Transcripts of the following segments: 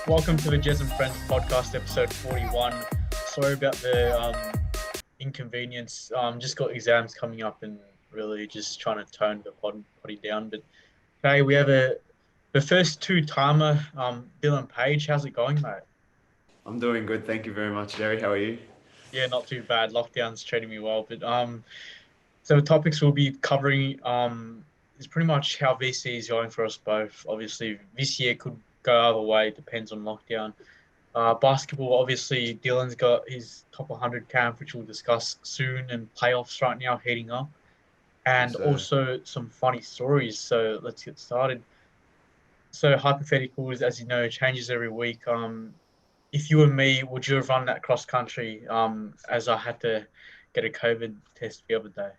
Welcome to the Jez and Friends podcast, episode 41. Sorry about the inconvenience. Just got exams coming up and really just trying to tone the potty down. But hey, we have the first two-timer, Dylan Page. How's it going, mate? I'm doing good. Thank you very much, Jerry. How are you? Yeah, not too bad. Lockdown's treating me well. But so the topics we'll be covering is pretty much how VC is going for us both. Obviously, this year could go either way. Depends on lockdown. Basketball, obviously, Dylan's got his top 100 camp, which we'll discuss soon, and playoffs right now heating up, Yes, and sir. also some funny stories. So let's get started. So hypotheticals, as you know, changes every week. If you were me, would you have run that cross country? As I had to get a COVID test the other day.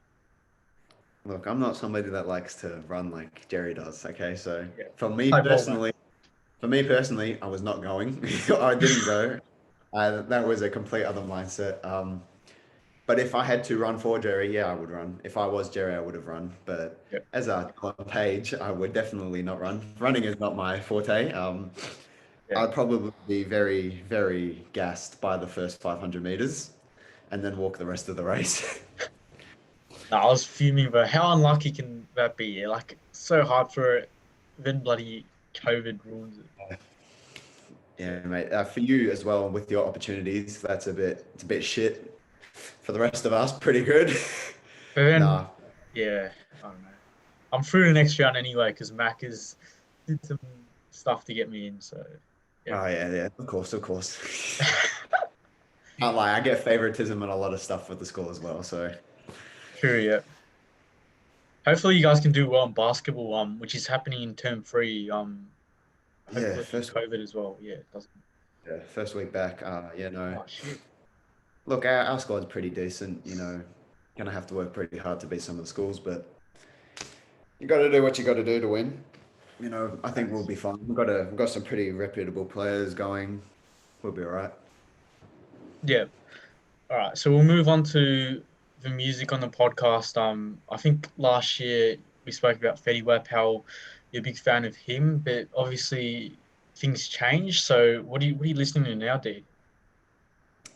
Look, I'm not somebody that likes to run like Jerry does. Okay, so Yeah, for me play ball, mate. personally, for me personally, I was not going. I didn't go. That was a complete other mindset. But if I had to run for Jerry, yeah, I would run. If I was Jerry, I would have run. But Yeah, as a page, I would definitely not run. Running is not my forte. yeah. I'd probably be very, very gassed by the first 500 meters and then walk the rest of the race. No, I was fuming, but how unlucky can that be? Like, so hard for it, then bloody COVID ruins it. Yeah, mate. For you as well with your opportunities, it's a bit shit. For the rest of us, pretty good. But then, Nah. yeah, I don't know. I'm through the next round anyway because Mac has did some stuff to get me in. So yeah, Oh yeah, yeah. Of course, of course. Can't lie. I get favoritism and a lot of stuff with the school as well. So true. Yeah. Hopefully you guys can do well in basketball. Which is happening in term three. yeah, Hopefully COVID as well. Yeah, it doesn't. first week back. Yeah, no. Oh shit. Look, our squad's pretty decent. Gonna have to work pretty hard to beat some of the schools, but you got to do what you got to do to win. I think we'll Thanks. be fine. We've got some pretty reputable players going. We'll be all right. Yeah. All right. So we'll move on to the music on the podcast. I think last year we spoke about Fetty Wap, how you're a big fan of him, but obviously things change. So what are you listening to now, D?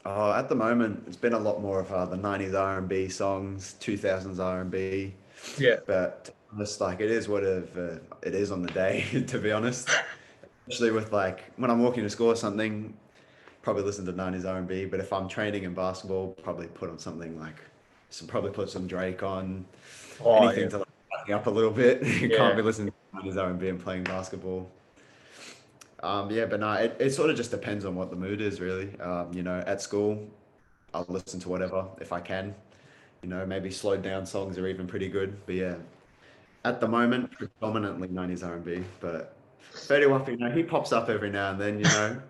At the moment, it's been a lot more of the 90s R&B songs, 2000s R&B, Yeah. but just like it is it is on the day, to be honest. Especially with like when I'm walking to school or something, probably listen to 90s R&B, but if I'm training in basketball, probably put on something like probably put some Drake on, Oh anything yeah. to like back me up a little bit. You can't Yeah. be listening to 90s R&B and playing basketball. Yeah, but no, it sort of just depends on what the mood is, really. At school, I'll listen to whatever if I can. Maybe slowed down songs are even pretty good. But yeah, at the moment, predominantly 90s R&B. But Fetty Wap, he pops up every now and then.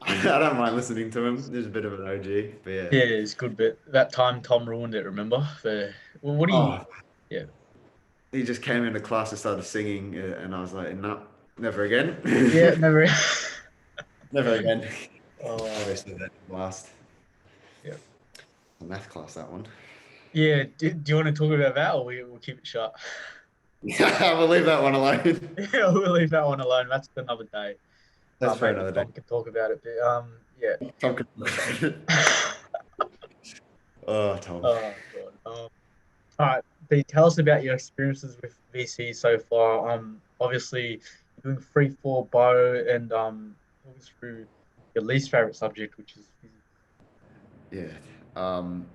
I don't mind listening to him. He's a bit of an OG. But yeah, Yeah, it's good, but that time Tom ruined it, remember? Well, what do you oh, yeah. he just came into class and started singing, and I was like, no, never again, Yeah, never. never again. Oh Obviously, that last yeah. math class, that one. Yeah, do you want to talk about that or we'll keep it shut? We'll leave that one alone. Yeah, we'll leave that one alone. That's for another day. That's for Maybe another day. Tom can talk about it. But yeah. Tom Oh, Tom. Oh God. All right. But tell us about your experiences with VC so far. Obviously you're doing 3-4 bow and talk us through your least favorite subject, which is physics. Yeah. Um,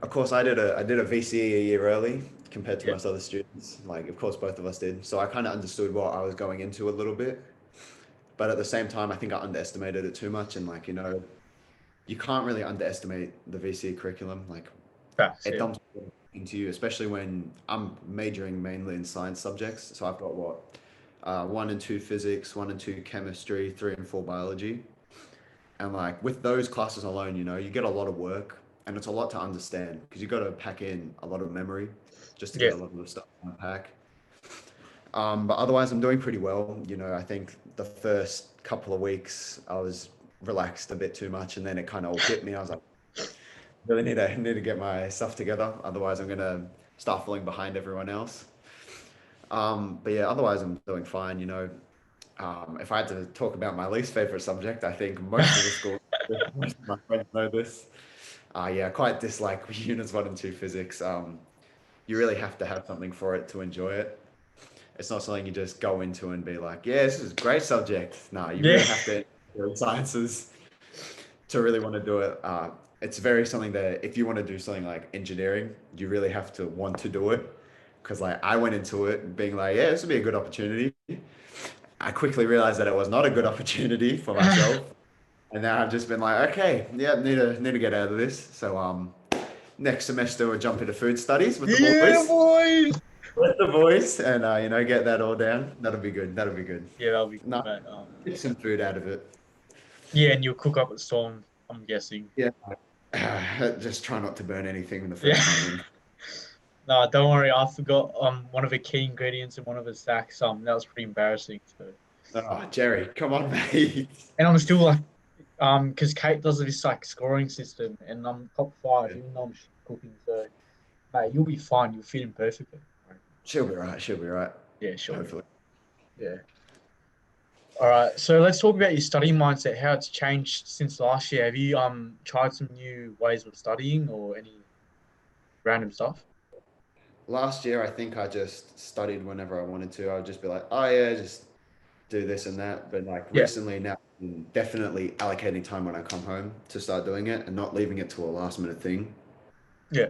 of course, I did a VCE a year early compared to Yeah. most other students. Like, of course, both of us did. So I kind of understood what I was going into a little bit. But at the same time, I think I underestimated it too much. And like, you can't really underestimate the VCE curriculum. Like, Facts, it yeah. dumps into you, especially when I'm majoring mainly in science subjects. So I've got one and two physics, one and two chemistry, three and four biology. And like with those classes alone, you get a lot of work and it's a lot to understand because you got to pack in a lot of memory just to get Yeah. a lot of the stuff in the pack. But otherwise, I'm doing pretty well. I think the first couple of weeks I was relaxed a bit too much, and then it kind of all hit me. I was like, really need to get my stuff together. Otherwise, I'm gonna start falling behind everyone else. But yeah, otherwise I'm doing fine. If I had to talk about my least favorite subject, I think most of the school, most of my friends know this. Yeah, I quite dislike units 1 and 2 physics. You really have to have something for it to enjoy it. It's not something you just go into and be like, yeah, this is a great subject. No, you Yeah. really have to enjoy sciences to really want to do it. It's very something that if you want to do something like engineering, you really have to want to do it. Because like I went into it being like, yeah, this would be a good opportunity. I quickly realized that it was not a good opportunity for myself. And now I've just been like, okay, yeah, need to get out of this. So next semester we'll jump into food studies Yeah, boy. with the boys, and get that all down. That'll be good. That'll be good. Yeah, that'll be good, No, mate. get some food out of it. Yeah, and you'll cook up at Storm, I'm guessing. Yeah. Just try not to burn anything in the Yeah. first time in. No, don't worry. I forgot one of the key ingredients in one of the stacks. That was pretty embarrassing. So, Oh, Jerry, come on, mate. and I'm still like, because Kate does this like scoring system, and I'm top five, Yeah. even though I'm shit cooking. So, mate, you'll be fine. You'll fit in perfectly. She'll be right. She'll be right. Yeah, sure. Hopefully. Yeah. All right. So let's talk about your studying mindset. How it's changed since last year. Have you tried some new ways of studying or any random stuff? Last year, I think I just studied whenever I wanted to. I would just be like, oh yeah, just do this and that. But like Yeah. recently now, I'm definitely allocating time when I come home to start doing it and not leaving it to a last minute thing. Yeah.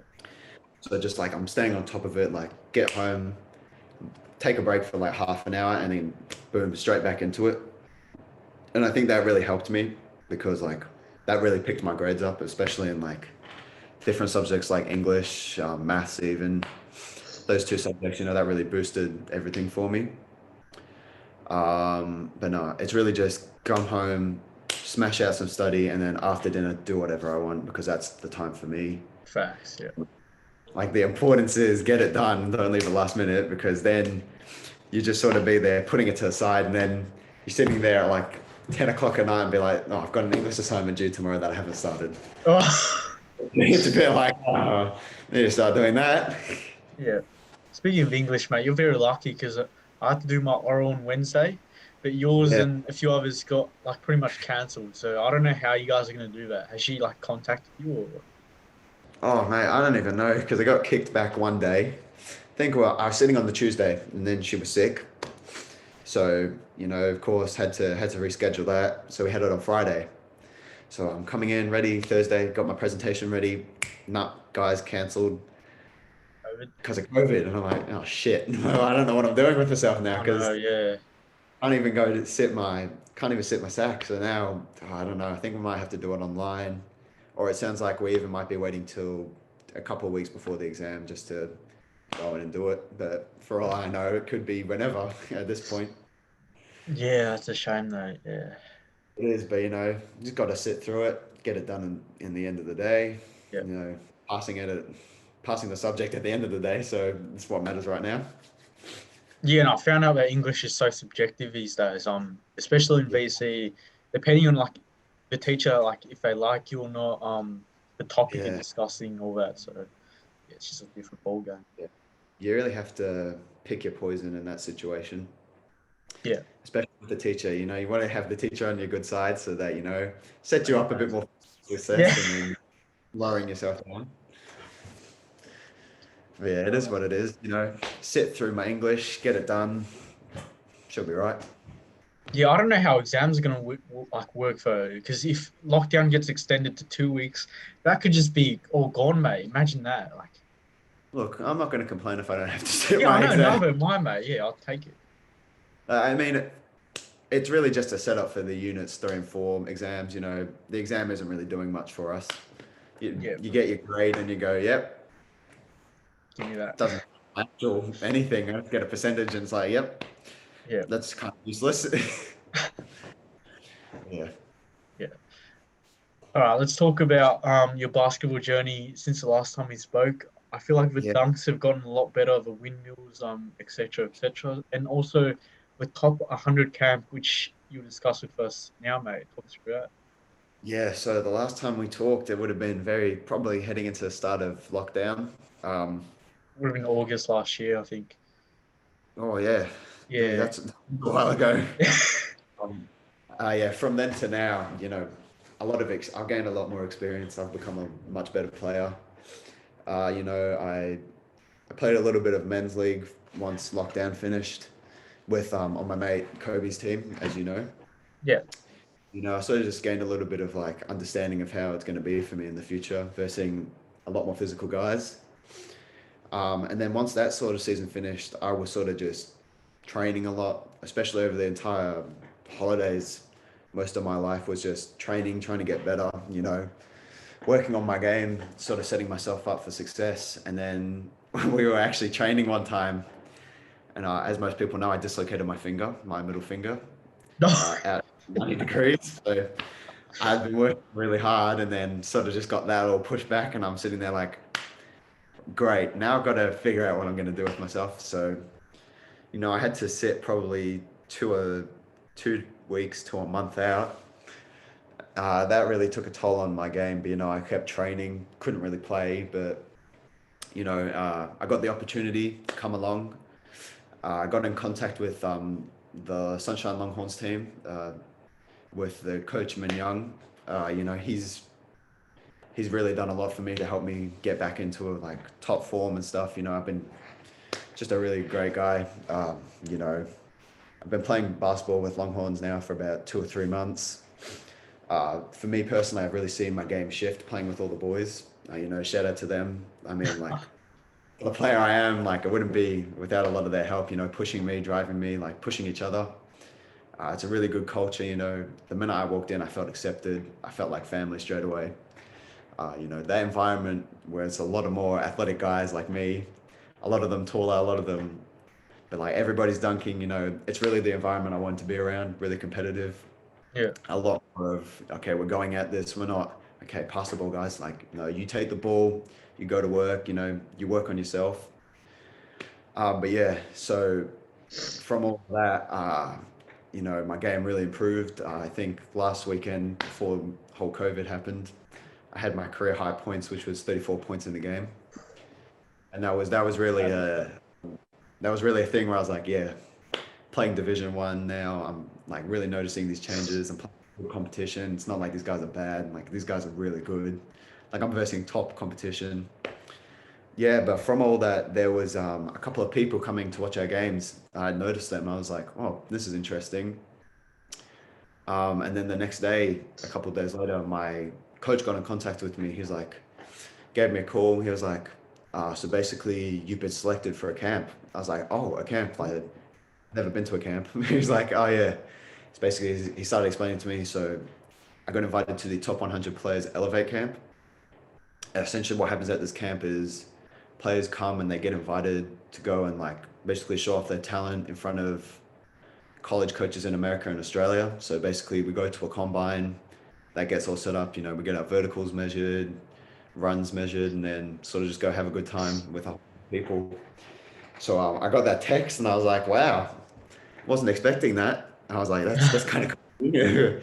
So just like I'm staying on top of it, like get home, take a break for like half an hour and then boom, straight back into it. And I think that really helped me because like that really picked my grades up, especially in like different subjects like English, maths, even those two subjects, that really boosted everything for me. But no, it's really just come home, smash out some study, and then after dinner, do whatever I want because that's the time for me. Facts. Yeah. Like the importance is get it done, don't leave it last minute because then you just sort of be there putting it to the side and then you're sitting there at like 10 o'clock at night and be like, oh, I've got an English assignment due tomorrow that I haven't started. Oh, It's a bit like, I need to start doing that. yeah. Speaking of English, mate, you're very lucky because I had to do my oral on Wednesday, but yours Yeah. and a few others got like pretty much cancelled. So I don't know how you guys are gonna do that. Has she like contacted you or? Oh, mate, I don't even know because I got kicked back one day. Well, I was sitting on the Tuesday and then she was sick. So, of course, had to reschedule that. So we had it on Friday. So I'm coming in ready Thursday, got my presentation ready. Nah, guys, cancelled COVID? because of COVID. And I'm like, oh shit. I don't know what I'm doing with myself now Oh no, because yeah, I can't even go to can't even sit my sack. So now, I don't know. I think we might have to do it online. Or it sounds like we even might be waiting till a couple of weeks before the exam just to go in and do it. But for all I know, it could be whenever at this point. yeah, that's a shame though. Yeah, It is, but you just got to sit through it, get it done in the end of the day. yeah, You know, passing it, at, passing the subject at the end of the day. So it's what matters right now. yeah. And I found out that English is so subjective these days. Especially in Yeah, VC, depending on like the teacher, like if they like you or not, the topic you're yeah, discussing, all that. So yeah, it's just a different ball game. yeah. You really have to pick your poison in that situation, Yeah, especially with the teacher. You want to have the teacher on your good side so that set you up a bit more for yeah. success and then lowering yourself down. But yeah, it is what it is. Sit through my English, get it done. She'll be right. Yeah, I don't know how exams are going to like work for because if lockdown gets extended to 2 weeks, that could just be all gone, mate. Imagine that. Like, Look, I'm not going to complain if I don't have to sit yeah, I my know, exam. neither am I, mate. Yeah, I'll take it. I mean, it's really just a setup for the units 3 and 4 exams. The exam isn't really doing much for us. You, Yeah, you get your grade and you go, yep, give me that. doesn't actual anything. I get a percentage and it's like, yep, Yeah, that's kind of useless. Yeah. yeah. All right, let's talk about your basketball journey since the last time we spoke. I feel like the Yeah. dunks have gotten a lot better, the windmills, et cetera, and also the top 100 camp, which you discuss with us now, mate. Talk us through that. Yeah. So the last time we talked, it would have been very probably heading into the start of lockdown. Um, Would have been August last year, I think. oh yeah. Gee, Yeah. that's a while ago. Yeah, from then to now, I've gained a lot more experience. I've become a much better player. I played a little bit of men's league once lockdown finished with on my mate Kobe's team, as you know. Yeah, I sort of just gained a little bit of like understanding of how it's going to be for me in the future, versus a lot more physical guys. And then once that sort of season finished, I was sort of just training a lot, especially over the entire holidays. Most of my life was just training, trying to get better, working on my game, sort of setting myself up for success. And then we were actually training one time, and as most people know, I dislocated my middle finger, no, at 90 degrees. So I've been working really hard, and then sort of just got that all pushed back, and I'm sitting there like, great, now I've got to figure out what I'm going to do with myself. So, I had to sit probably 2 weeks to a month out. That really took a toll on my game, but I kept training, couldn't really play, but I got the opportunity to come along. I got in contact with the Sunshine Longhorns team, with the coach Min Young. He's really done a lot for me to help me get back into like top form and stuff. I've been just a really great guy. You know, I've been playing basketball with Longhorns now for about 2 or 3 months. For me personally, I've really seen my game shift playing with all the boys. Shout out to them. I mean, like, the player I am, like, I wouldn't be without a lot of their help, pushing me, driving me, like, pushing each other. It's a really good culture. The minute I walked in, I felt accepted. I felt like family straight away. That environment where it's a lot of more athletic guys like me, a lot of them taller, a lot of them, but like everybody's dunking, it's really the environment I want to be around, really competitive. yeah, A lot more of, okay, we're going at this. We're not, okay, pass the ball, guys. Like, you take the ball, you go to work, you work on yourself. But yeah, so from all that, my game really improved. I think last weekend before whole COVID happened, I had my career high points, which was 34 points in the game. And that was really a thing where I was like, yeah, playing Division One now, I'm like really noticing these changes. I'm playing good competition. It's not like these guys are bad. Like these guys are really good. Like I'm versing top competition. Yeah, but from all that, there was a couple of people coming to watch our games. I noticed them. I was like, oh, this is interesting. And then the next day, a couple of days later, my coach got in contact with me. He's like, gave me a call. He was like, so basically, you've been selected for a camp. I was like, oh, a camp. Like, I've never been to a camp. He's like, oh, yeah. It's basically, he started explaining to me. So I got invited to the top 100 players Elevate camp. And essentially, what happens at this camp is players come and they get invited to go and like basically show off their talent in front of college coaches in America and Australia. So basically, we go to a combine that gets all set up. We get our verticals measured, runs measured, and then sort of just go have a good time with our people. So I got that text and I was like, wow, wasn't expecting that. I was like, that's kind of cool.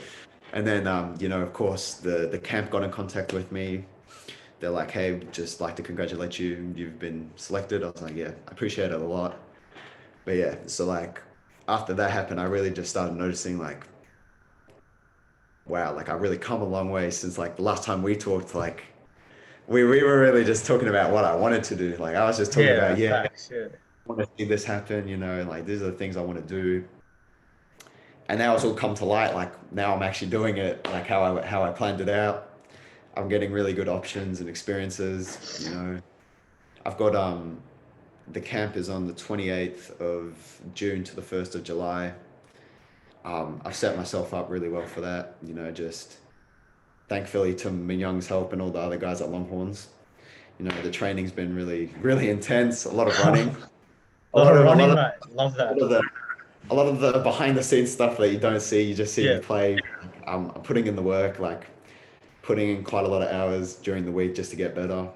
And then, of course, the camp got in contact with me. They're like, hey, just like to congratulate you. You've been selected. I was like, yeah, I appreciate it a lot. But yeah, so like after that happened, I really just started noticing like, wow, like I really come a long way since like the last time we talked. Like we were really just talking about what I wanted to do. Like I was just talking yeah, about, yeah, I facts, yeah, want to see this happen, like these are the things I want to do. And now it's all come to light. Like now I'm actually doing it like how I planned it out. I'm getting really good options and experiences. I've got the camp is on the 28th of June to the 1st of July. I've set myself up really well for that, just thankfully to Min Young's help and all the other guys at Longhorns. The training's been really, really intense, a lot of running, a lot of a lot running, of, mate. Love a that. lot of the, a lot of the behind the scenes stuff that you don't see, you just see me Yeah, play. I'm putting in the work, like putting in quite a lot of hours during the week just to get better.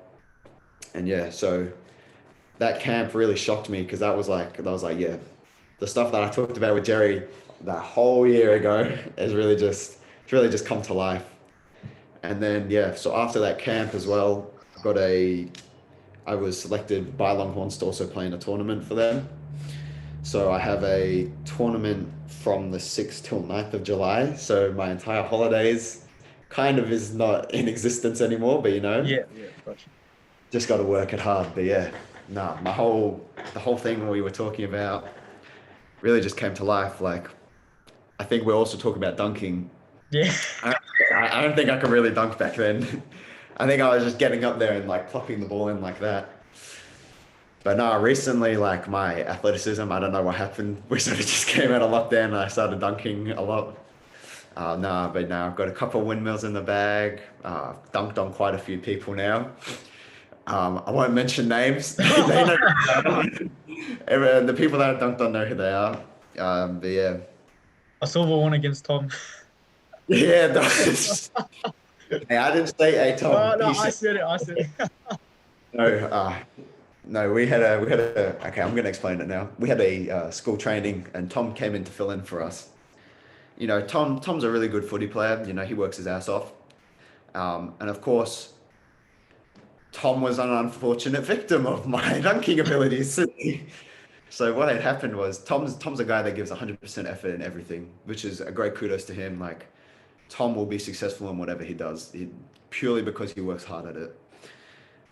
And yeah, so that camp really shocked me because that was like, yeah, the stuff that I talked about with Jerry that whole year ago it's really just come to life. And then yeah, so after that camp as well, I was selected by Longhorns to also play in a tournament for them. So I have a tournament from the 6th till 9th of July. So my entire holidays kind of is not in existence anymore, but Yeah, yeah, gotcha. just got to work it hard. But yeah, no, the whole thing we were talking about really just came to life. Like, I think we're also talking about dunking. Yeah. I, I don't think I could really dunk back then. I think I was just getting up there and like plopping the ball in like that. But no, recently, like my athleticism, I don't know what happened. We sort of just came out of lockdown and I started dunking a lot. No, but now I've got a couple of windmills in the bag. Dunked on quite a few people now. I won't mention names. They know the people that I dunked on know who they are. But yeah, A silver one against Tom. yeah. Hey, I didn't say, hey Oh Tom. no, He I said said it. I said it. no. No, we had a. Okay, I'm gonna explain it now. We had a school training, and Tom came in to fill in for us. You know, Tom's a really good footy player. You know, he works his ass off. And of course, Tom was an unfortunate victim of my dunking abilities. So what had happened was Tom's a guy that gives 100% effort in everything, which is a great kudos to him. Like Tom will be successful in whatever he does, purely because he works hard at it.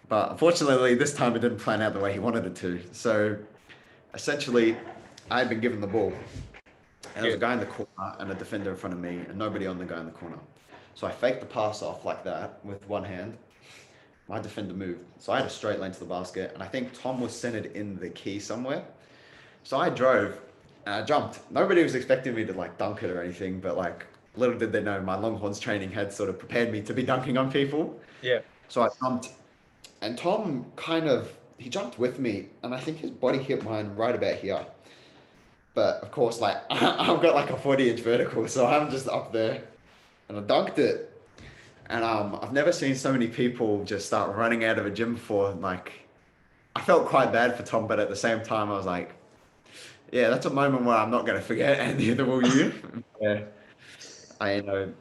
But unfortunately, this time it didn't plan out the way he wanted it to. So essentially, I had been given the ball, and there was Yeah, a guy in the corner and a defender in front of me, and nobody on the guy in the corner. So I faked the pass off like that with one hand. My defender moved, so I had a straight lane to the basket, and I think Tom was centered in the key somewhere. So I drove and I jumped. Nobody was expecting me to like dunk it or anything, but like little did they know my Longhorns training had sort of prepared me to be dunking on people. yeah. So I jumped, and Tom kind of he jumped with me, and I think his body hit mine right about here. But of course, like I've got like a 40-inch vertical, so I'm just up there, and I dunked it. And I've never seen so many people just start running out of a gym before. Like I felt quite bad for Tom, but at the same time, I was like, yeah, that's a moment where I'm not going to forget, and neither will you. Yeah, I know.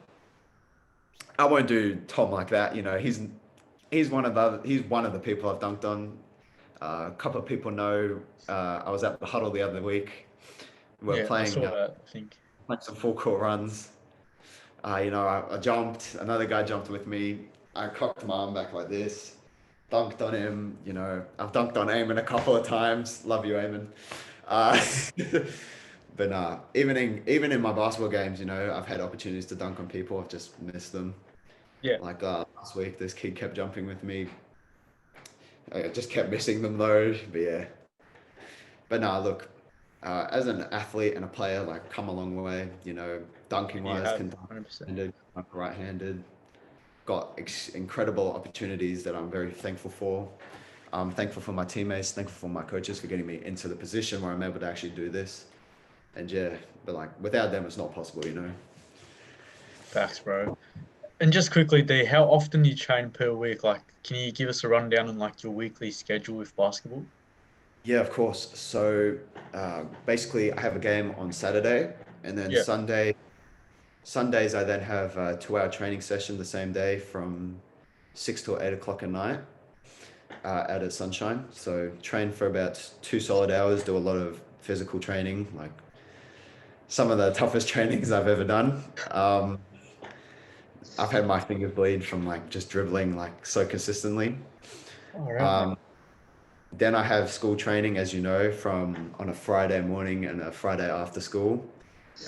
I won't do Tom like that. You know, he's one of the people I've dunked on. A couple of people know. I was at the huddle the other week. We were Yeah, I saw that, I think. playing some full court runs. You know, I jumped. Another guy jumped with me. I cocked my arm back like this, dunked on him. You know, I've dunked on Eamon a couple of times. Love you, Eamon. Uh, but even in my basketball games, you know, I've had opportunities to dunk on people. I've just missed them. Yeah, Like last week, this kid kept jumping with me. I just kept missing them though. But yeah. But no, look, as an athlete and a player, like come a long way. You know, dunking you wise, have can dunk 100%. handed, dunk right-handed. Got incredible opportunities that I'm very thankful for. I'm thankful for my teammates, thankful for my coaches for getting me into the position where I'm able to actually do this. And yeah, but like without them, it's not possible, you know. Facts, bro. And just quickly, D, how often do you train per week? Like, can you give us a rundown on like your weekly schedule with basketball? Yeah, of course. So basically, I have a game on Saturday, and then Yeah. Sundays I then have a 2 hour training session the same day from 6 till 8 o'clock at night out at Sunshine. So train for about 2 solid hours, do a lot of physical training, like some of the toughest trainings I've ever done. Um, I've had my fingers bleed from like just dribbling like so consistently. All right. Um, then I have school training, as you know, from on a Friday morning and a Friday after school.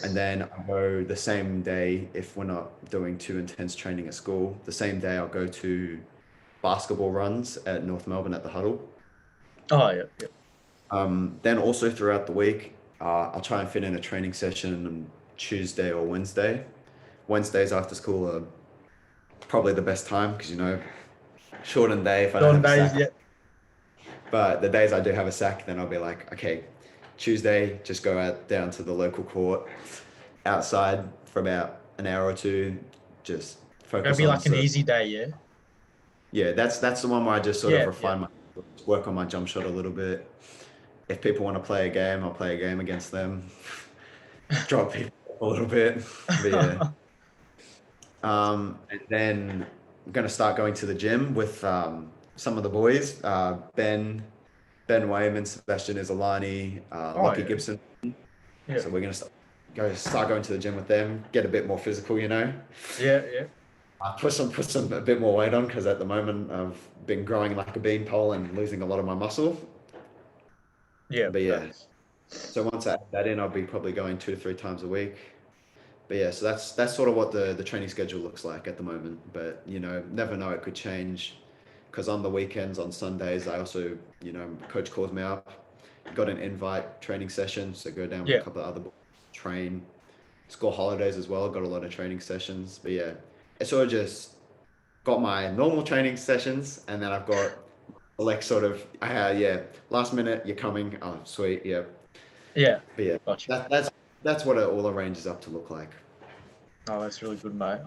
And then I go the same day, if we're not doing too intense training at school, the same day I'll go to basketball runs at North Melbourne at the Huddle. Oh, yeah, yeah. Then also throughout the week, I'll try and fit in a training session on Tuesday or Wednesday. Wednesdays after school are probably the best time because, you know, shortened day if I don't John have a days, sack. yeah. But the days I do have a sack, then I'll be like, okay, Tuesday, just go out down to the local court outside for about an hour or two, just That'd focus be on like an sort of, easy day, yeah. yeah, that's the one where I just sort of Yeah, yeah. refine my work on my jump shot a little bit. If people want to play a game, I'll play a game against them. Drop people a little bit. But yeah. And then I'm gonna start going to the gym with some of the boys. Ben Wayman, Sebastian Isolani, Oh, Lockie yeah. Gibson. Yeah. So we're gonna start going to the gym with them, get a bit more physical, you know. Yeah. Yeah. Put some a bit more weight on because at the moment I've been growing like a beanpole and losing a lot of my muscle. Yeah. But yeah, Facts. so once I add that in, I'll be probably going 2 to 3 times a week. But yeah, so that's sort of what the training schedule looks like at the moment. But you know, never know, it could change. Because on the weekends, on Sundays, I also, you know, coach calls me up, got an invite training session, so go down with a Yeah. couple of other boys, train. School holidays as well, got a lot of training sessions. But yeah, it's sort of just got my normal training sessions, and then I've got like sort of, yeah, last minute, you're coming. Oh, sweet, yeah. Yeah. But yeah, Gotcha. that's what it all arranges up to look like. Oh, that's really good, mate.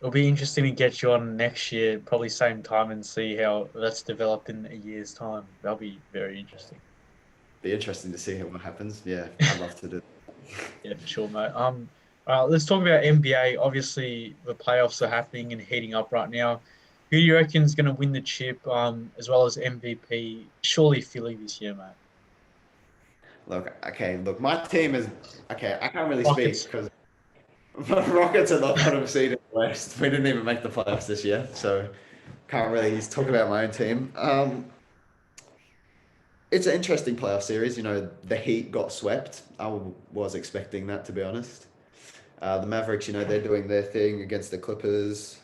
It'll be interesting to get you on next year, probably same time, and see how that's developed in a year's time. That'll be very interesting. Be interesting to see what happens. Yeah, I'd love to do. Yeah, for sure, mate. Let's talk about NBA. Obviously, the playoffs are happening and heating up right now. Who do you reckon is going to win the chip, as well as MVP? Surely Philly this year, mate. Look, okay, look, my team is okay. I can't really speak Rockets. because Rockets are the bottom seed in the West. We didn't even make the playoffs this year, so can't really talk about my own team. It's an interesting playoff series. You know, the Heat got swept. Was expecting that, to be honest. The Mavericks, you know, they're doing their thing against the Clippers.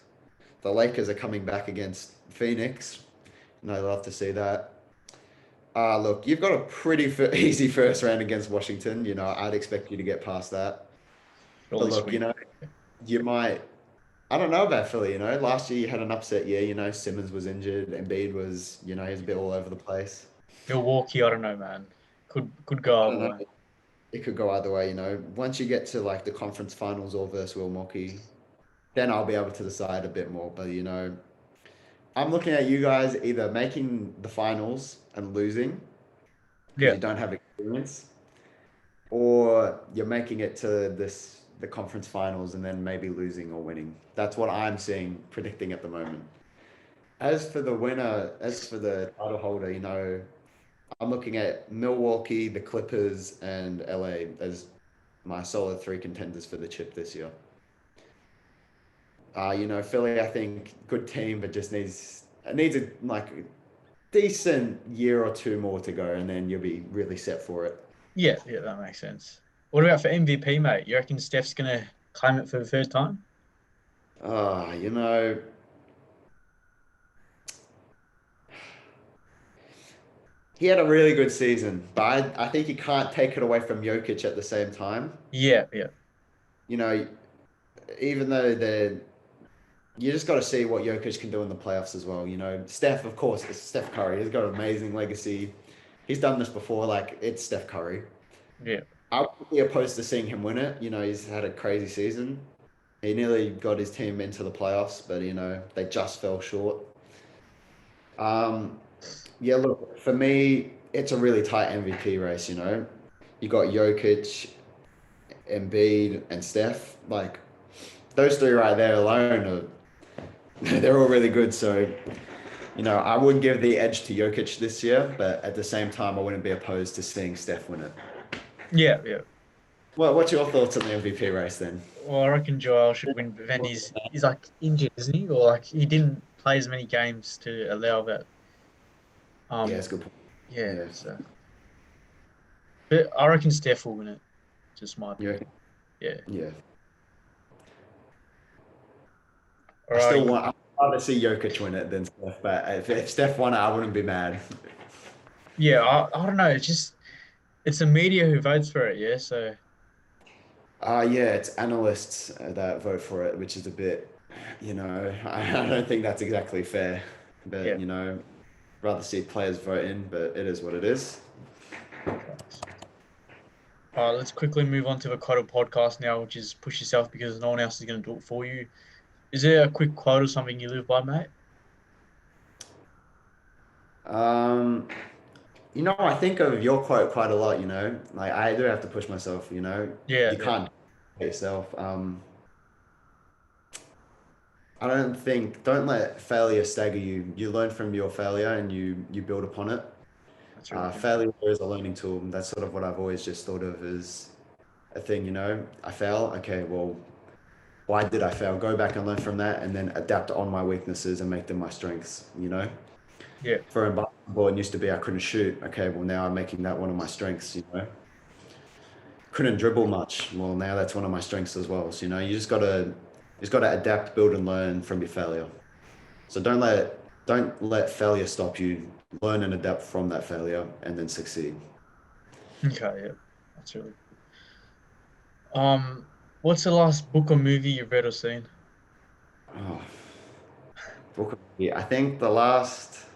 The Lakers are coming back against Phoenix, and I love to see that. Look, you've got a pretty easy first round against Washington. You know, I'd expect you to get past that. But Surely look, you sweep. know, you might. I don't know about Philly. You know, last year you had an upset year. You know, Simmons was injured, Embiid was, you know, he was a bit all over the place. Milwaukee, I don't know, man. Could go I either don't know. way. It could go either way. You know, once you get to like the conference finals or versus Milwaukee, then I'll be able to decide a bit more. But you know, I'm looking at you guys either making the finals and losing because Yeah, you don't have experience, or you're making it to the conference finals and then maybe losing or winning. That's what I'm seeing predicting at the moment. As for the winner, as for the title holder, you know, I'm looking at Milwaukee, the Clippers, and LA as my solid three contenders for the chip this year. You know, Philly, I think good team, but just needs a like decent year or two more to go, and then you'll be really set for it. yeah, yeah. That makes sense. What about for MVP, mate? You reckon Steph's gonna claim it for the third time? You know, he had a really good season, but I think you can't take it away from Jokic at the same time. Yeah, yeah, You know, even though you just got to see what Jokic can do in the playoffs as well. You know, Steph, of course, it's Steph Curry. He's got an amazing legacy. He's done this before. Like, it's Steph Curry. yeah, I would be opposed to seeing him win it. You know, he's had a crazy season. He nearly got his team into the playoffs, but, you know, they just fell short. Um, yeah, look, for me, it's a really tight MVP race, you know. You got Jokic, Embiid, and Steph. Like, those three right there alone they're all really good. So, you know, I would give the edge to Jokic this year, but at the same time, I wouldn't be opposed to seeing Steph win it. yeah, yeah. Well, what's your thoughts on the MVP race then? Well, I reckon Joel should win, but then he's like injured, isn't he? Or like he didn't play as many games to allow that. Yeah, that's Um, a good point. yeah. Yeah, So, but I reckon Steph will win it. Just my yeah, opinion. Yeah. yeah. All right. I'd rather see Jokic win it than Steph, but if Steph won it, I wouldn't be mad. Yeah. I don't know. It's the media who votes for it. Yeah. So Yeah, it's analysts that vote for it, which is a bit, you know, I don't think that's exactly fair. yeah. But, you know, rather see players vote in, but it is what it is. Facts. Let's quickly move on to the quote of podcast now, which is push yourself because no one else is going to do it for you. Is there a quick quote or something you live by, mate? Um, you know, I think of your quote quite a lot, you know, like I do have to push myself, you know, Yeah. you Yeah. can't do it yourself. I don't let failure stagger you. You learn from your failure and you build upon it. That's really good. Failure is a learning tool. That's sort of what I've always just thought of as a thing, you know. I fail, okay, well, why did I fail? Go back and learn from that and then adapt on my weaknesses and make them my strengths, you know. Yeah. For in basketball, it used to be I couldn't shoot. Okay, well, now I'm making that one of my strengths, you know. Couldn't dribble much. Well, now that's one of my strengths as well. So, you know, you just gotta adapt, build, and learn from your failure. So don't let failure stop you. Learn and adapt from that failure, and then succeed. Okay. Yeah. That's really good. What's the last book or movie you've read or seen? Oh, I think the last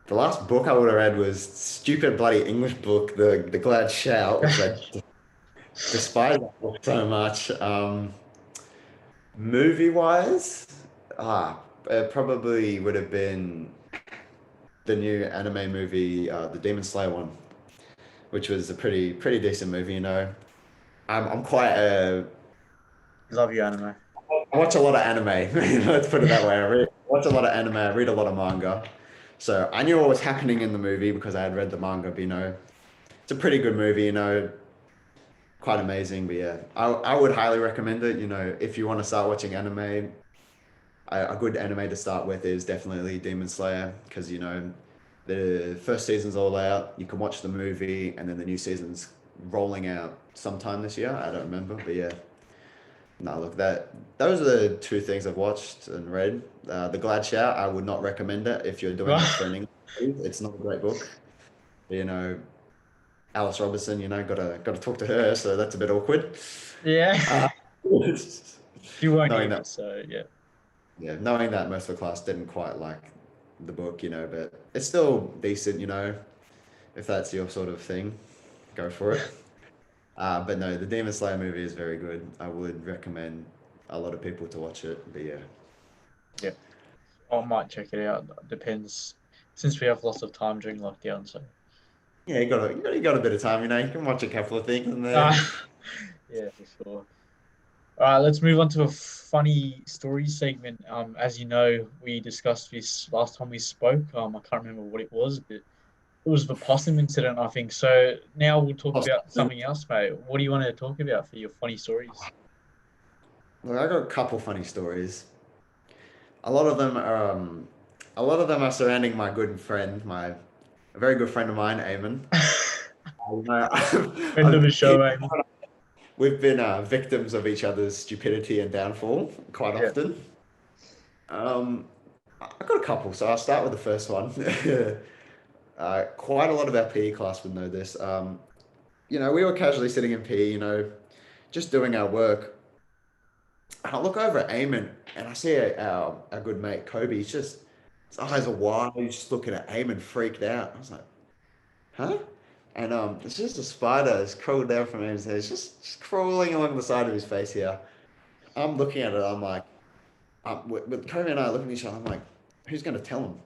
book I would have read was stupid bloody English book, the Glad Shout, which I despise that book so much. Movie wise, it probably would have been the new anime movie, the Demon Slayer one, which was a pretty decent movie. You know, I'm quite a Love you, anime. I watch a lot of anime. Let's put it that way. Watch a lot of anime. I read a lot of manga. So I knew what was happening in the movie because I had read the manga. But you know, it's a pretty good movie. You know, quite amazing. But yeah, I would highly recommend it. You know, if you want to start watching anime, a good anime to start with is definitely Demon Slayer because you know the first season's all out. You can watch the movie, and then the new season's rolling out sometime this year. I don't remember, but yeah. No, look, those are the two things I've watched and read. The Glad Shout, I would not recommend it if you're doing it for an English read. It's not a great book. You know, Alice Robertson, you know, gotta talk to her, so that's a bit awkward. Yeah. Uh, She won't knowing either, that, so yeah. yeah, knowing that most of the class didn't quite like the book, you know, but it's still decent, you know, if that's your sort of thing, go for it. But no, the Demon Slayer movie is very good. I would recommend a lot of people to watch it. But yeah. Yeah. I might check it out. Depends. Since we have lots of time during lockdown, so Yeah, you got a bit of time, you know. You can watch a couple of things in uh, there. yeah, for sure. All right, let's move on to a funny story segment. As you know, we discussed this last time we spoke. I can't remember what it was, but it was the possum incident, I think. So now we'll talk Oh, about something else, mate. What do you want to talk about for your funny stories? look, I got a couple funny stories. A lot of them are, surrounding my good friend, my a very good friend of mine, Eamon. End of the show, He, Amy. we've been victims of each other's stupidity and downfall quite Yeah. often. Um, I got a couple, so I'll start with the first one. Quite a lot of our PE class would know this. You know, we were casually sitting in PE, you know, just doing our work. And I look over at Eamon and I see our good mate Kobe. His eyes are wide. He's just looking at Eamon, freaked out. I was like, huh? And it's just a spider. It's crawled down from Eamon's head. It's just crawling along the side of his face here. I'm looking at it. I'm like, with Kobe and I looking at each other. I'm like, who's going to tell him?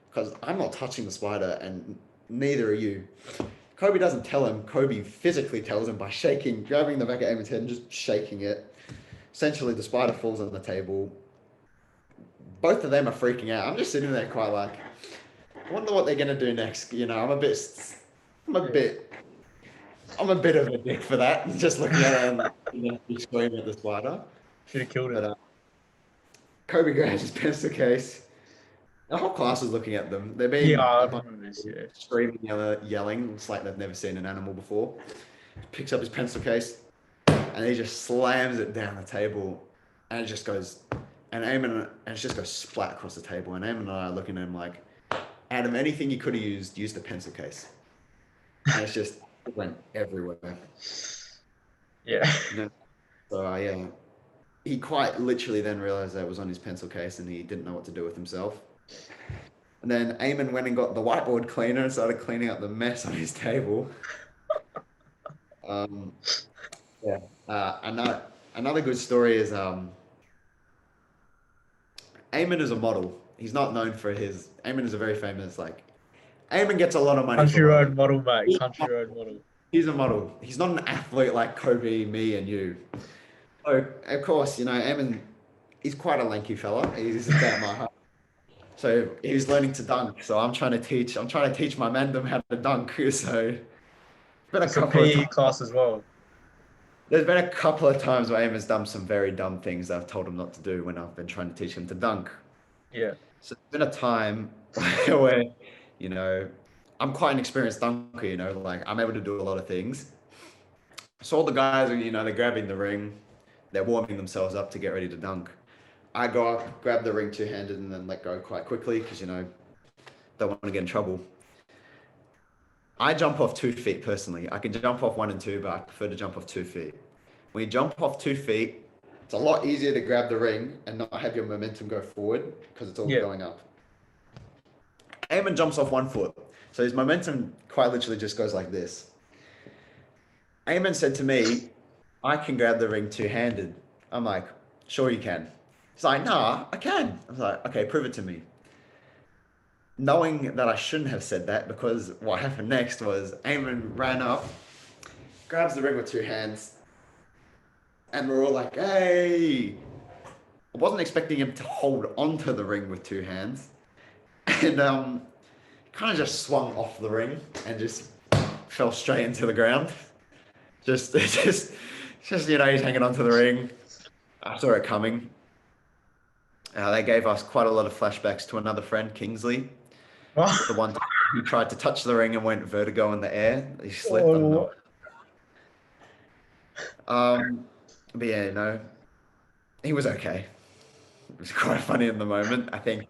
Because I'm not touching the spider, and neither are you. Kobe doesn't tell him. Kobe physically tells him by shaking, grabbing the back of Eamon's head and just shaking it. Essentially, the spider falls on the table. Both of them are freaking out. I'm just sitting there quite like, I wonder what they're gonna do next. You know, I'm a Yeah. bit, I'm a bit of a dick for that. Just looking at it and screaming at the spider. Should have killed But it. Kobe grabs his pencil case. The whole class is looking at them. They're Yeah, being I a bunch remember this. of Yeah. screaming, yelling. It's like they've never seen an animal before. Picks up his pencil case and he just slams it down the table, and it just goes, and it just goes splat across the table. And Eamon and I are looking at him like, out of anything you could have used, use the pencil case. And it went everywhere. Yeah. You know? So yeah, he quite literally then realized that it was on his pencil case, and he didn't know what to do with himself. And then Eamon went and got the whiteboard cleaner and started cleaning up the mess on his table. Um, yeah. Another good story is Eamon is a model. He's not known for his. Eamon is a very famous like. Eamon gets a lot of money for Country road modeling. model, mate. Country road model. He's a model. He's not an athlete like Kobe, me, and you. So of course, you know, Eamon. He's quite a lanky fella. He's about my height. So he was learning to dunk. So I'm trying to teach my mandem how to dunk. So been a It's a couple of PE times. class as well. There's been a couple of times where Eamon's done some very dumb things that I've told him not to do when I've been trying to teach him to dunk. Yeah, So there's been a time where, you know, I'm quite an experienced dunker, like I'm able to do a lot of things. So all the guys are, they're grabbing the ring, they're warming themselves up to get ready to dunk. I go up, grab the ring two-handed, and then let go quite quickly because, don't want to get in trouble. I jump off 2 feet personally. I can jump off 1 and 2, but I prefer to jump off 2 feet. When you jump off 2 feet, it's a lot easier to grab the ring and not have your momentum go forward because it's all yeah, going up. Eamon jumps off 1 foot. So his momentum quite literally just goes like this. Eamon said to me, I can grab the ring two-handed. I'm like, sure you can. He's like, nah, I can. I was like, okay, prove it to me. Knowing that I shouldn't have said that because what happened next was Eamon ran up, grabs the ring with 2 hands, and we're all like, hey. I wasn't expecting him to hold onto the ring with 2 hands. And kind of just swung off the ring and just fell straight into the ground. Just he's hanging onto the ring. I saw it coming. They gave us quite a lot of flashbacks to another friend, Kingsley. The one time he tried to touch the ring and went vertigo in the air. He slipped. I don't know. oh, But yeah, he was okay. It was quite funny in the moment. I think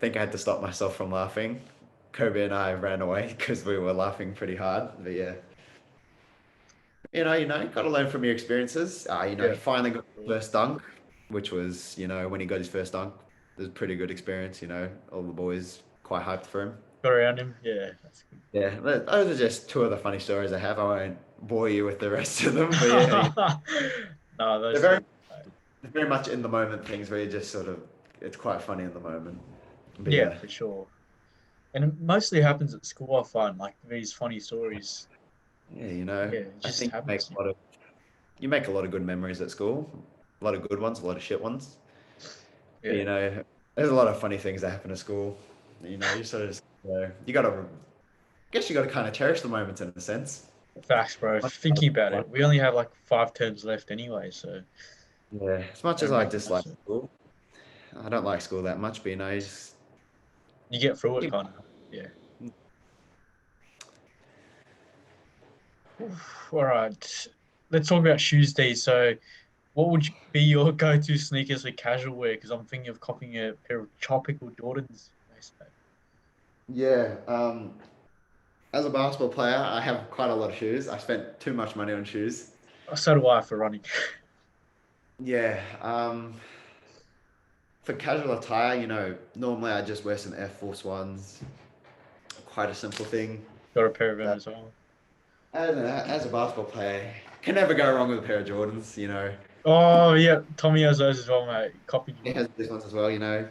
I had to stop myself from laughing. Kobe and I ran away because we were laughing pretty hard. But yeah, got to learn from your experiences. He yeah, finally got his first dunk, which was, when he got his first dunk, it was a pretty good experience. All the boys quite hyped for him. got around him. Yeah, that's Yeah, those are just two of the funny stories I have. I won't bore you with the rest of them, but yeah, good. No, they're those very, stories. they're very much in the moment things where you just sort of, it's quite funny in the moment. But Yeah, yeah, for sure. And it mostly happens at school, I find, like these funny stories. yeah, Yeah, it I just think happens. you make a lot of good memories at school, a lot of good ones, a lot of shit ones. But, Yeah, there's a lot of funny things that happen at school. You sort of just, you gotta, I guess you gotta kind of cherish the moments in a sense. facts, bro. Thinking about it, we only have like 5 terms left anyway, so Yeah, as much as don't I make the dislike most of it. school, I don't like school that much, but You get through it, you- kind of. Yeah. Oof, all right. Let's talk about shoes, D. So, what would be your go-to sneakers for casual wear? Because I'm thinking of copying a pair of tropical Jordans. yeah. As a basketball player, I have quite a lot of shoes. I spent too much money on shoes. So do I for running. Yeah. For casual attire, normally I just wear some Air Force Ones. Quite a simple thing. Got a pair of them That as well. as a basketball player, can never go wrong with a pair of Jordans. Oh yeah, Tommy has those as well, mate. Copied you. He has these ones as well. Yeah.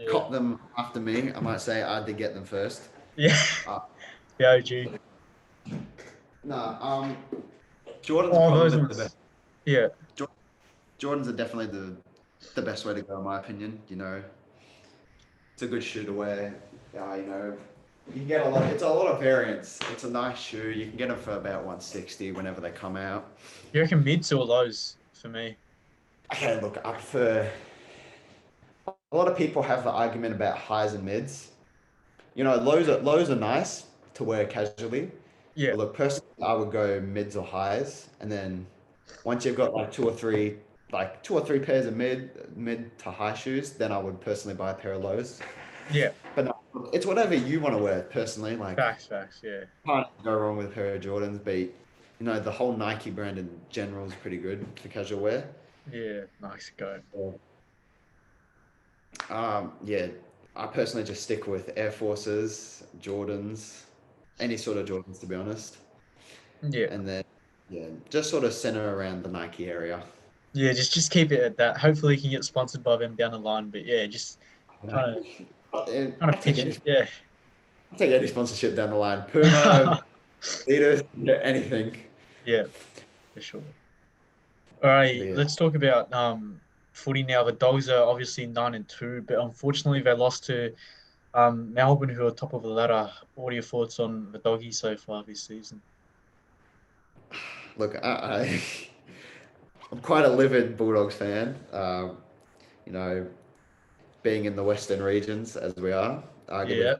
Cop them after me. I might say I did get them first. Yeah. Uh, The OG. no, Jordans are Oh, those probably the ones. best. Yeah. Jordans are definitely the best way to go, in my opinion. It's a good shoe to wear. You can get a lot. It's a lot of variants. It's a nice shoe. You can get them for about 160 whenever they come out. You reckon mids or lows for me? Okay, look, I prefer. A lot of people have the argument about highs and mids. Lows are nice to wear casually. Yeah. But look, personally, I would go mids or highs, and then once you've got like two or three pairs of mid to high shoes, then I would personally buy a pair of lows. Yeah. But no, it's whatever you want to wear personally. Like, Facts. Yeah. can't go wrong with a pair of Jordans, but the whole Nike brand in general is pretty good for casual wear. Yeah. Nice go. Yeah, I personally just stick with Air Forces, Jordans, any sort of Jordans to be honest, Yeah. and then yeah, just sort of center around the Nike area. Yeah. Just keep it at that. Hopefully, you can get sponsored by them down the line. But yeah, just You know, trying to trying to I pitch it. Yeah. take any sponsorship down the line. Puma, Adidas, yeah, anything. Yeah. For sure. All right. Yeah, Let's talk about footy now. The Dogs are obviously 9-2, but unfortunately, they lost to Melbourne, who are top of the ladder. What are your thoughts on the doggies so far this season? Look, I'm quite a livid Bulldogs fan. You know, being in the Western regions as we are, I live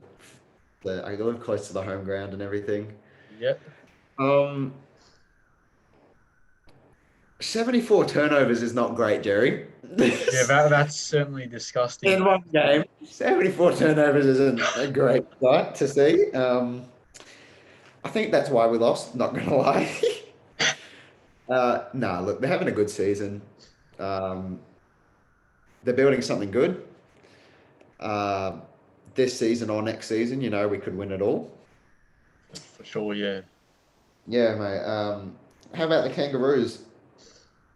Yeah, I live close to the home ground and everything. yeah, Um, 74 turnovers is not great, Jerry. yeah. That's certainly disgusting. In one game, 74 turnovers isn't a great sight to see. I think that's why we lost, not gonna lie. Nah, look, they're having a good season. Um, they're building something good. Uh, this season or next season, we could win it all. For sure, yeah. Yeah, mate. How about the Kangaroos?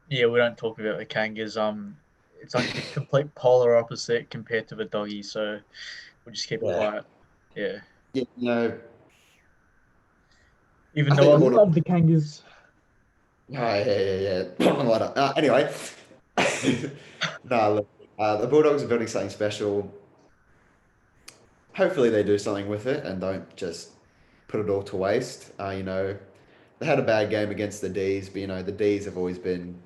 Yeah, we don't talk about the Kangas. It's like the complete polar opposite compared to the doggies. So we'll just keep it Yeah. quiet. Yeah. Yeah, Even I though think I the Bulldogs. love the Kangas. Oh, yeah, yeah, yeah. Bottom ladder. Anyway, no, look, the Bulldogs are building something special. Hopefully, they do something with it and don't just put it all to waste. They had a bad game against the D's, but the D's have always been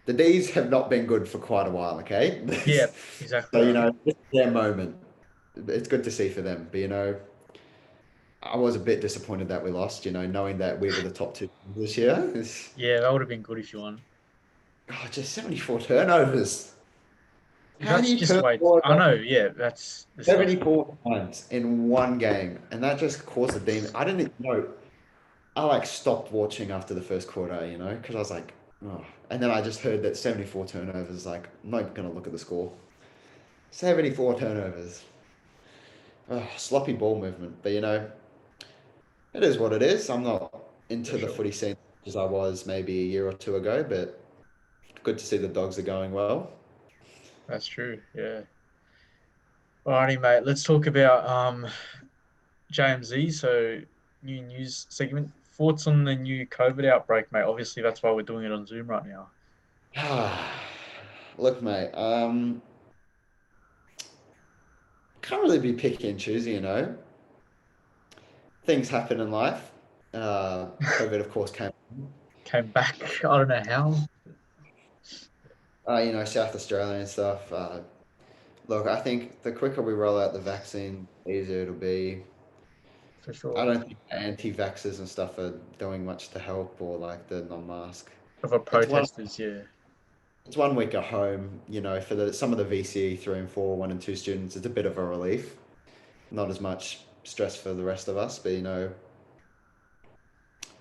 the D's have not been good for quite a while. Okay, Yeah, exactly so right. this is their moment. It's good to see for them, but I was a bit disappointed that we lost. Knowing that we were the top two this year. Yeah, that would have been good if you won. Just 74 turnovers. How do That's you just turn the way. ball I over know. Yeah, that's disgusting. 74 times in one game? And that just caused a demon. I didn't know. I like stopped watching after the first quarter, because I was like, oh. And then I just heard that 74 turnovers. Like, I'm not even going to look at the score. 74 turnovers. Oh, sloppy ball movement. But, it is what it is. I'm not For into the sure. footy scene as I was maybe a year or two ago, but good to see the dogs are going well. That's true. Yeah. Alrighty, mate. Let's talk about JMZ. So new news segment. Thoughts on the new COVID outbreak, mate? Obviously, that's why we're doing it on Zoom right now. Look, mate, can't really be picky and choosy, Things happen in life. COVID, of course, came. Came back. I don't know how. South Australia and stuff. Look, I think the quicker we roll out the vaccine, the easier it'll be. For I sure. don't think anti-vaxxers and stuff are doing much to help or like the non-mask. Of a It's one. protesters, yeah. It's 1 week at home. For some of the VCE 3 and 4, 1 and 2 students, it's a bit of a relief. Not as much stress for the rest of us, but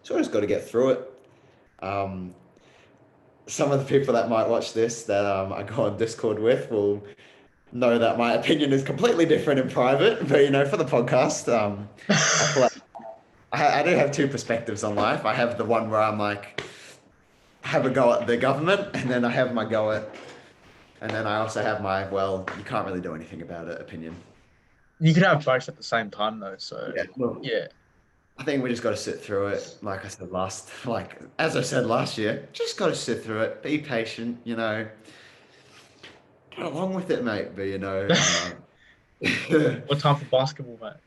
sort of just got to get through it. Um, some of the people that might watch this that I go on Discord with will know that my opinion is completely different in private, but for the podcast, I'll pull out. I do have two perspectives on life. I have the one where I'm like, have a go at the government, and then I have my go at, and then I also have my, well, you can't really do anything about it opinion. You could have both at the same time, though. So, Yeah, well, yeah, I think we just got to sit through it. Like I said as I said last year, just got to sit through it. Be patient, get along with it, mate. But what time for basketball, mate?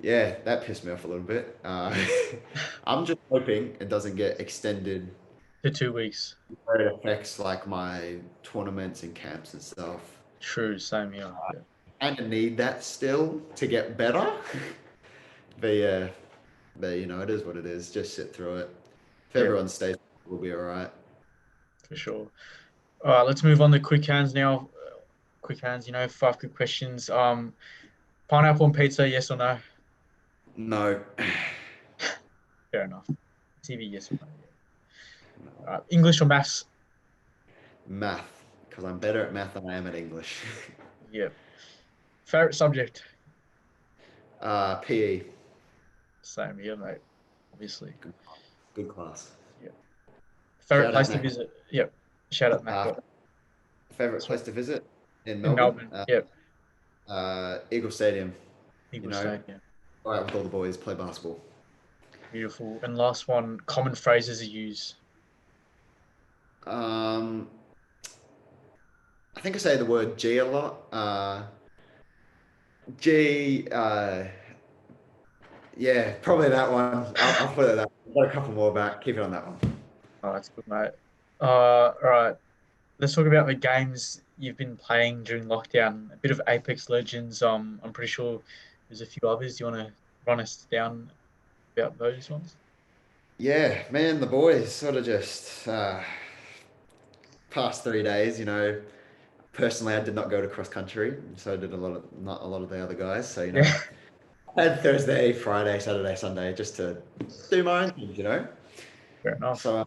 yeah, that pissed me off a little bit. I'm just hoping it doesn't get extended For 2 weeks. where it affects like my tournaments and camps and stuff. True, same here. Yeah, I need that still to get better. But yeah, it is what it is. Just sit through it. If yeah, everyone stays, we'll be all right. for sure. All right, let's move on to quick hands now. Quick hands, 5 quick questions. Pineapple on pizza, yes or no? No, Fair enough. TV, yes or no? Yeah. English or maths? math, because I'm better at math than I am at English. Yeah. Favorite subject? PE, Same here, mate. Obviously. good, good class. Yeah. Favorite Shout place out to Mac. visit? Yep. Shout out Uh, Macca. favorite Sweet. place to visit in In Melbourne? Melbourne. Yep. Eagle Stadium. You Eagle know, Stadium. go out with all the boys, play basketball. Beautiful. And last one, common phrases you use. Um, I think I say the word G a lot. G, yeah, probably that one. I'll put it that. I've got a couple more back. Keep it on that one. Oh, that's good, mate. All right. Let's talk about the games you've been playing during lockdown. A bit of Apex Legends. I'm pretty sure there's a few others. Do you want to run us down about those ones? Yeah, man, the boys sort of just past 3 days. Personally, I did not go to cross country, so did not a lot of the other guys. So Yeah, I had Thursday, Friday, Saturday, Sunday just to do my own things. fair enough. So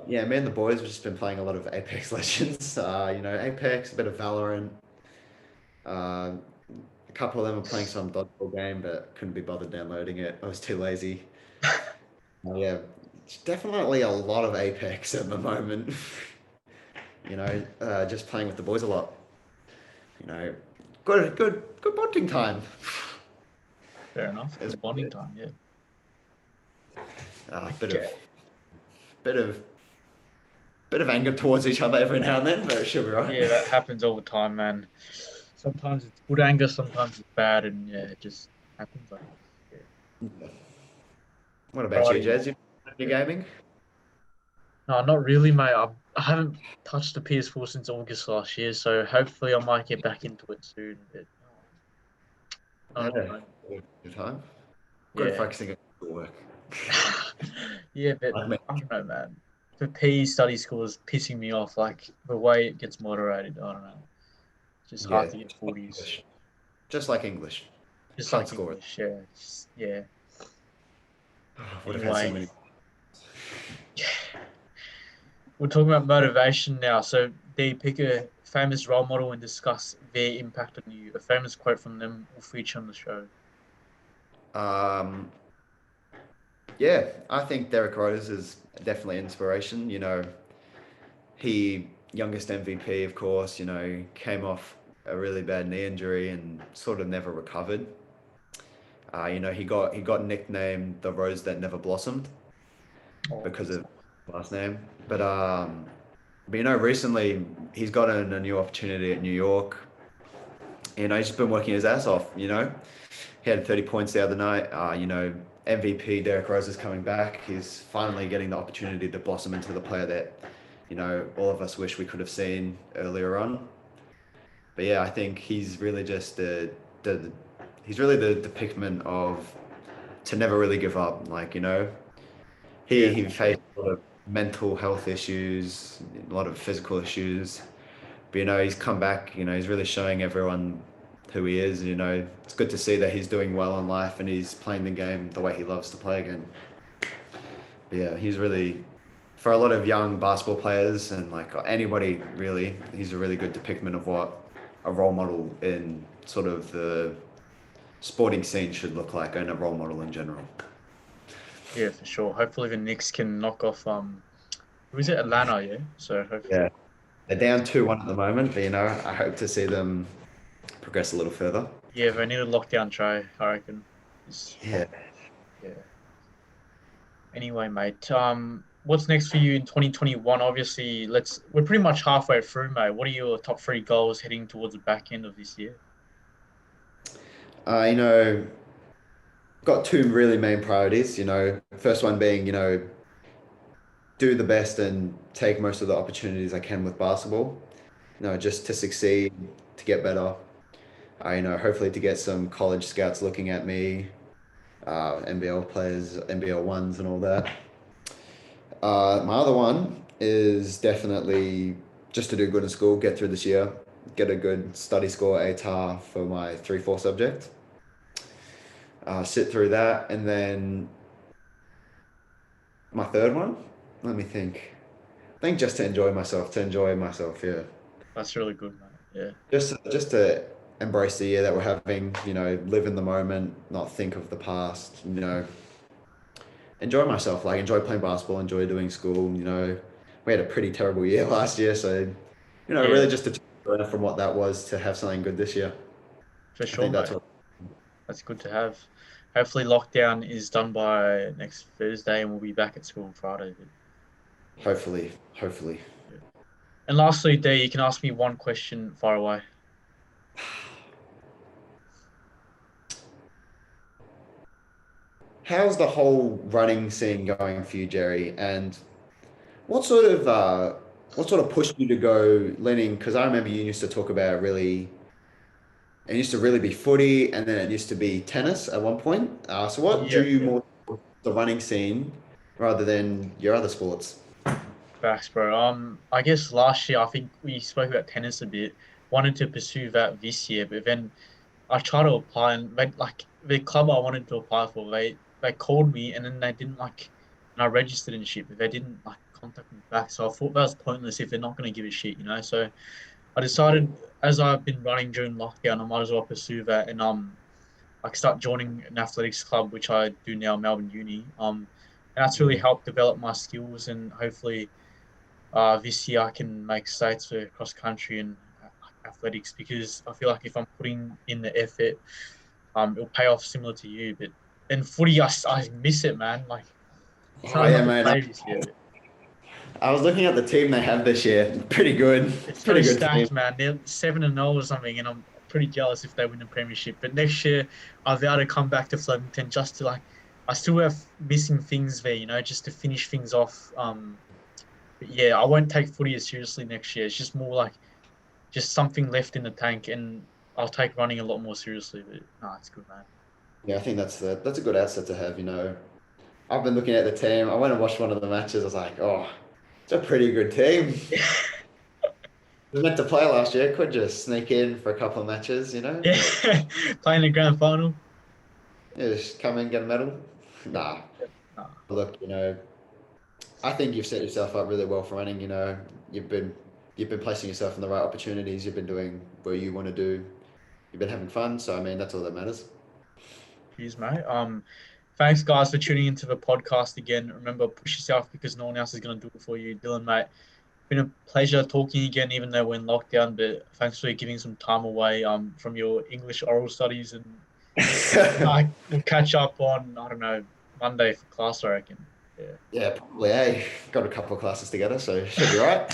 yeah, me and the boys have just been playing a lot of Apex Legends. Apex, a bit of Valorant. Uh, a couple of them are playing some dodgeball game, but couldn't be bothered downloading it. I was too lazy. Yeah, it's definitely a lot of Apex at the moment. Just playing with the boys a lot. You know, good bonding time. Fair enough. It's Good bonding time. Yeah. a bit of Okay. bit of bit of anger towards each other every now and then, but it should be right. Yeah, that happens all the time, man. Sometimes it's good anger, sometimes it's bad, and yeah, it just happens, I guess. Yeah. What about you, Alrighty. Jez? You any gaming? No, not really, mate. I haven't touched the PS4 since August last year, so hopefully I might get back into it soon. But not Yeah, at the moment. good time. Good Yeah, focusing on schoolwork. yeah, but Like me. I don't know, man. The PE study school is pissing me off. Like the way it gets moderated, I don't know. It's just hard Yeah, to get 40s, English. Just like English. just Can't like score it. English. Yeah, yeah. Would have had so Anyway, many. we're talking about motivation now. So, they pick a famous role model and discuss their impact on you. A famous quote from them will feature on the show. Um, yeah, I think Derek Rose is definitely inspiration. He youngest MVP, of course. Came off a really bad knee injury and sort of never recovered. He got nicknamed the rose that never blossomed Oh, because of last name. But recently he's gotten a new opportunity at New York. He's just been working his ass off. He had 30 points the other night. MVP Derek Rose is coming back. He's finally getting the opportunity to blossom into the player that, all of us wish we could have seen earlier on. But yeah, I think he's really just he's really the depiction of to never really give up. He yeah, he for faced sure. a lot of mental health issues, a lot of physical issues. But he's come back. He's really showing everyone who he is. It's good to see that he's doing well in life and he's playing the game the way he loves to play again. But yeah, he's really for a lot of young basketball players and like anybody really, he's a really good depiction of what a role model in sort of the sporting scene should look like and a role model in general. Yeah, for sure. Hopefully the Knicks can knock off who is it? Atlanta, yeah. So Yeah. hopefully, They're down 2-1 at the moment, but I hope to see them progress a little further. yeah, they need a lockdown try, I reckon. Just, Yeah. yeah. Anyway, mate. What's next for you in 2021? Obviously, we're pretty much halfway through, mate. What are your top three goals heading towards the back end of this year? Uh, you know, got two really main priorities. First one being, do the best and take most of the opportunities I can with basketball. Just to succeed, to get better. Hopefully to get some college scouts looking at me, NBL players, NBL ones, and all that. My other one is definitely just to do good in school, get through this year, get a good study score, ATAR for my 3-4 subject. Sit through that, and then my third one. Let me think. I think just to enjoy myself, yeah. That's really good, mate. Yeah, Just to embrace the year that we're having, live in the moment, not think of the past, enjoy myself, like enjoy playing basketball, enjoy doing school, we had a pretty terrible year last year, so really yeah, just to learn from what that was to have something good this year. for I sure, think that's mate. what That's good to have. Hopefully, lockdown is done by next Thursday, and we'll be back at school on Friday. hopefully. Yeah. And lastly, D, you can ask me one question far away. how's the whole running scene going for you, Jerry? And what sort of pushed you to go leaning? Because I remember you used to talk about really, it used to really be footy, and then it used to be tennis at one point. So what drew Yeah, you more to the running scene rather than your other sports? facts, bro. I guess last year I think we spoke about tennis a bit. Wanted to pursue that this year, but then I tried to apply and like the club I wanted to apply for, they called me and then they didn't like, and I registered and shit, but they didn't like contact me back. So I thought that was pointless if they're not going to give a shit, you know. So I decided as I've been running during lockdown, I might as well pursue that and like start joining an athletics club, which I do now, Melbourne Uni. And that's really Mm. helped develop my skills and hopefully this year I can make states for cross country and athletics because I feel like if I'm putting in the effort, it'll pay off similar to you. But then footy, I miss it, man. Like it's Oh hard yeah, not to mate. play this year, but I was looking at the team they have this year. Pretty good. it's so Pretty good team. stacked, man. They're 7-0 or something, and I'm pretty jealous if they win the premiership. But next year, I vow to come back to Flemington just to like. I still have missing things there, you know, just to finish things off. But yeah, I won't take footy as seriously next year. It's just more like just something left in the tank, and I'll take running a lot more seriously. But no, it's good, man. Yeah, I think that's a good asset to have. I've been looking at the team. I went and watched one of the matches. I was like, oh, it's a pretty good team. Was meant to play last year. Could just sneak in for a couple of matches. Yeah, But playing the grand final. yeah, just come in, get a medal. Nah. Nah, Look, I think you've set yourself up really well for running. You've been you've been placing yourself in the right opportunities. You've been doing what you want to do. You've been having fun. So I mean, that's all that matters. cheers, mate. Thanks, guys, for tuning into the podcast again. Remember, push yourself because no one else is going to do it for you, Dylan, mate. Been a pleasure talking again, even though we're in lockdown. But thanks for giving some time away from your English oral studies, and we'll catch up on I don't know Monday for class, I reckon. Yeah. Yeah, probably. Hey, got a couple of classes together, so should be right.